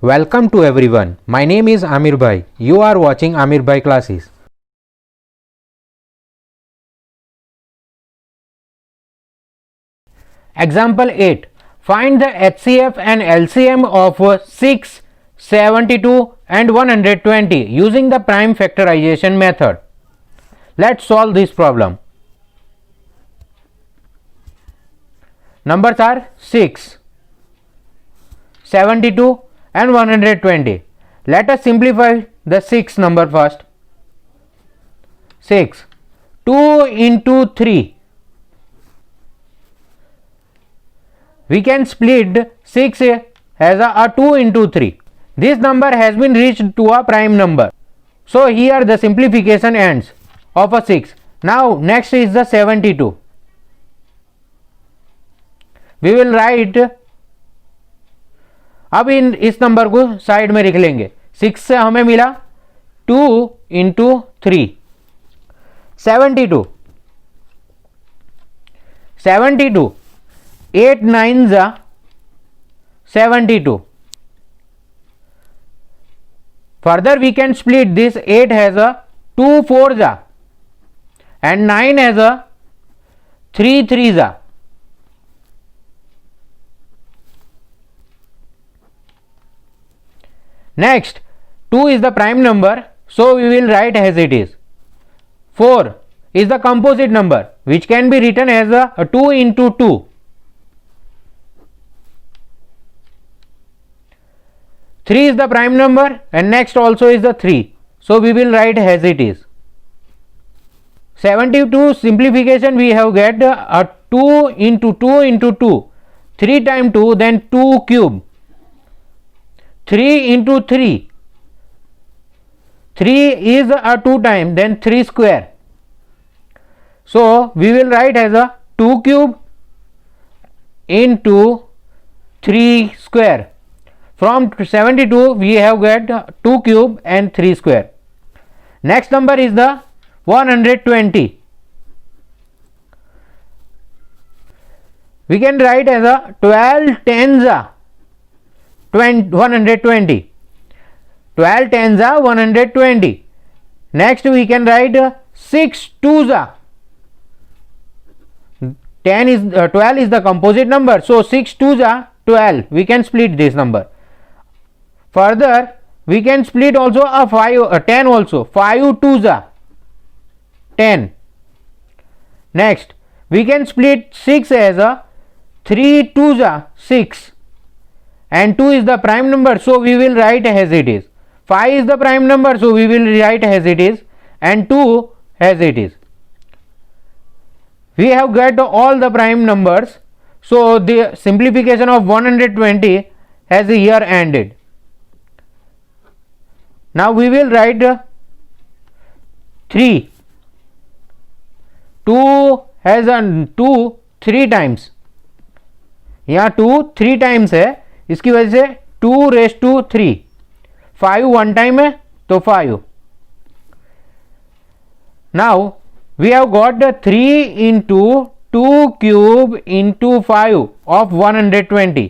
Welcome to everyone. My name is Amir Bhai. You are watching Amir Bhai classes. Example 8. Find the HCF and LCM of 6, 72 and 120 using the prime factorization method. Let's solve this problem. Numbers are 6, 72 and 120. Let us simplify the 6 number first. 6, 2 into 3. We can split 6 as a 2 into 3. This number has been reached to a prime number. So here the simplification ends of a 6. Now next is the 72. We will write, अब इस number को side में लिख लेंगे. 6 से हमें मिला 2 into 3. 72 8 9 जा 72. Further we can split this. 8 has a 2 4 जा and 9 has a 3 3 जा. Next, 2 is the prime number, so we will write as it is. 4 is the composite number, which can be written as a 2 into 2. 3 is the prime number and next also is the 3, so we will write as it is. 72 simplification we have get a 2 into 2 into 2. 3 times 2, then 2 cube. 3 into 3. 3 is a 2 times, then 3 square. So we will write as a 2 cube into 3 square. From 72 we have got 2 cube and 3 square. Next number is the 120. We can write as a 12 tens 120. 12 tens are 120. Next we can write 6 twos are 10 is 12 is the composite number, so 6 twos are 12. We can split this number. Further we can split also a 5 10 also. 5 twos are 10. Next we can split 6 as a 3 twos are 6. And 2 is the prime number, so we will write as it is. 5 is the prime number, so we will write as it is, and 2 as it is. We have got all the prime numbers, so the simplification of 120 has here ended. Now we will write 3. 2 has a 2 3 times. यहाँ 2 3 times है, इसकी वजह से 2 raise to 3. 5 one time है तो 5. Now we have got 3 into 2 cube into 5 of 120.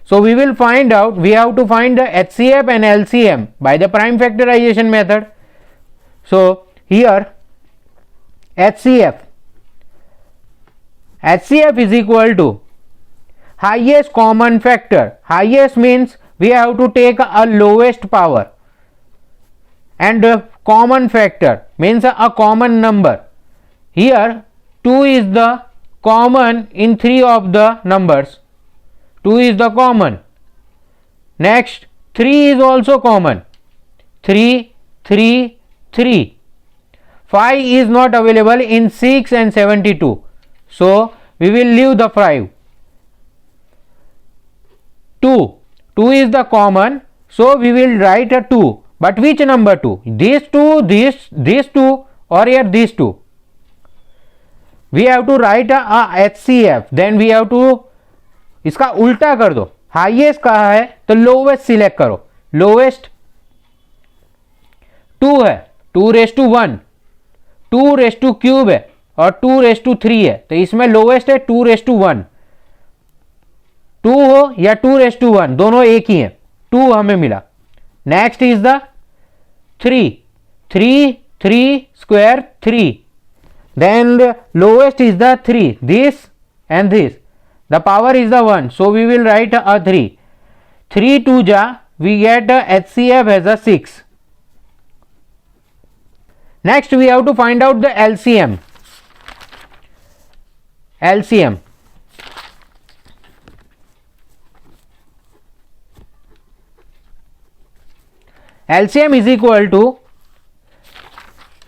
So we will find out, we have to find the HCF and LCM by the prime factorization method. So here HCF is equal to highest common factor. Highest means we have to take a lowest power, and common factor means a common number. Here 2 is the common in 3 of the numbers. 2 is the common. Next 3 is also common. 3 3 3. 5 is not available in 6 and 72, so we will leave the 5. 2 is the common, so we will write a 2. But which number 2? These two, these two, or here these two? We have to write a HCF. Then we have to इसका उल्टा कर दो. Highest कहा है तो lowest select करो. Lowest 2 है, 2 raise to 1, 2 raise to cube है और 2 रेस टू 3 है, तो इसमें लोवेस्ट है 2 रेस टू 1. 2 हो या 2 रेस टू 1, दोनों एक ही हैं. 2 हमें मिला. Next is the 3. 3 square 3. Then the lowest is the 3, this and this. The power is the 1, so we will write a 3. 3 2 ja, we get HCF as a 6. Next we have to find out the LCM. LCM is equal to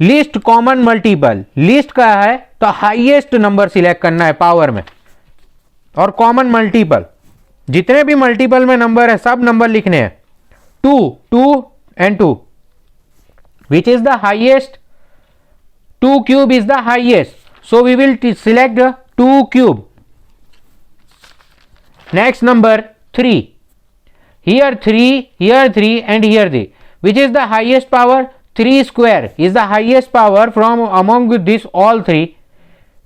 least common multiple. Least का है तो highest number select करना है power में, और common multiple जितने भी multiple में नंबर है सब नंबर लिखने हैं. 2 and 2 which is the highest. 2 cube is the highest, so we will select 2 cube. Next number 3. Here 3 and here 3. Which is the highest power? 3 square is the highest power from among this all 3.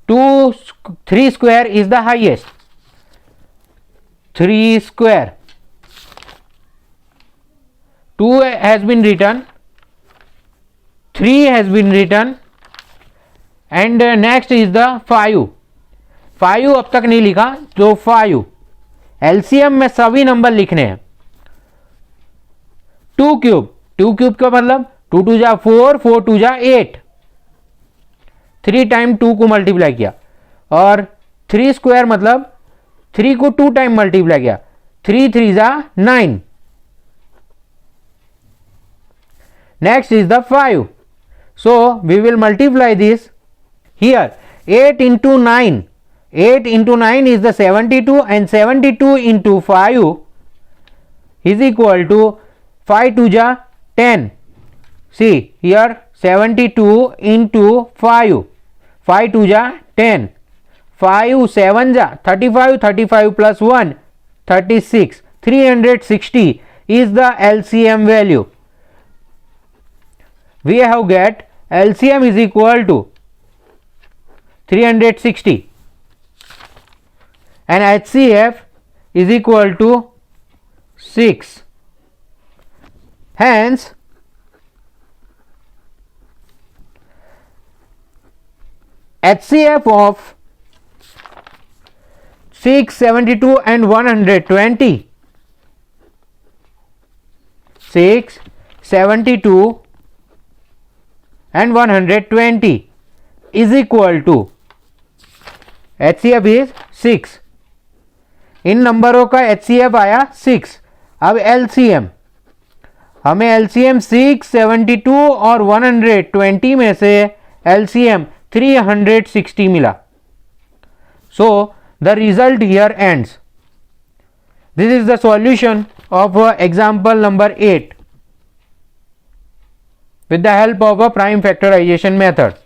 3 square is the highest. 3 square. 2 has been written, 3 has been written, and next is the 5. 5 अब तक नहीं लिखा तो 5. LCM में सभी number लिखने हैं. 2 cube का मतलब 2 2 जा 4, 4 2 जा 8. 3 टाइम 2 को मल्टीप्लाई किया, और 3 स्क्वायर मतलब 3 को 2 टाइम मल्टीप्लाई किया. 3 3 जा 9. Next is the 5. So we will multiply this here. 8 into 9. 8 into 9 is the 72, and 72 into 5 is equal to 5 2 ja 10. See here 72 into 5. 5 2 ja 10. 5 7 ja 35. 35 plus 1 36. 360 is the LCM value. We have get LCM is equal to 360, and HCF is equal to 6. Hence HCF of 6, 72 and 120. 6, 72 and 120 is equal to HCF is 6. इन नंबरों का HCF आया 6. अब LCM, हमें LCM 6, 72 और 120 में से LCM 360 मिला. So the result here ends. This is the solution of example number 8 with the help of a prime factorization method.